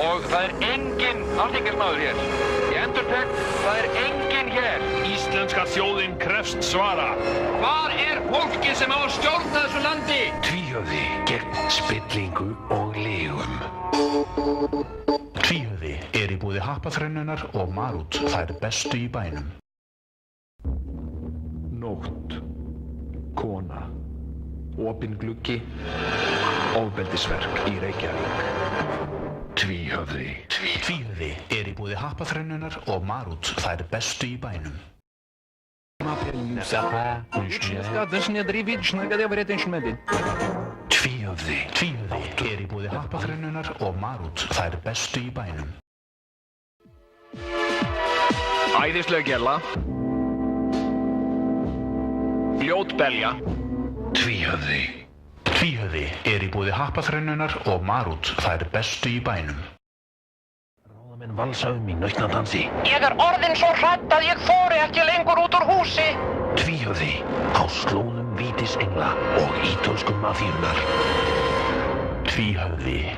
Og það enginn alþingismaður hér. Ég endurtek, það enginn hér. Íslenska þjóðin krefst svara. Hvar fólkið sem á að stjórna þessu landi? Tvíhöfði gegn spillingu og lygum. Tvíhöfði í boði Happaþrennunar og Marút, þær bestu í bænum. Nótt. Kona. Opinn gluggi. Ofbeldisverk í Reykjavík. Tvíhöfði. Tvíhöfði í boði Happaþrennunar og Marút, þær bestu í bænum. Tvíhöfði í boði Happaþrennunar og Marút, þær bestu í bænum. Æðisleg gella. Ljót belja. Tvíhöfði. Tvíhöfði í boði Happaþrennunar og Marút, þær bestu í bænum. Ráðamenn valsa í nautnadansi. Ég orðinn svo hrædd að ég þori ekki lengur út úr húsi. Tvíhöfði á slóðum vítisengla og ítölsku mafíunnar. Tvíhöfði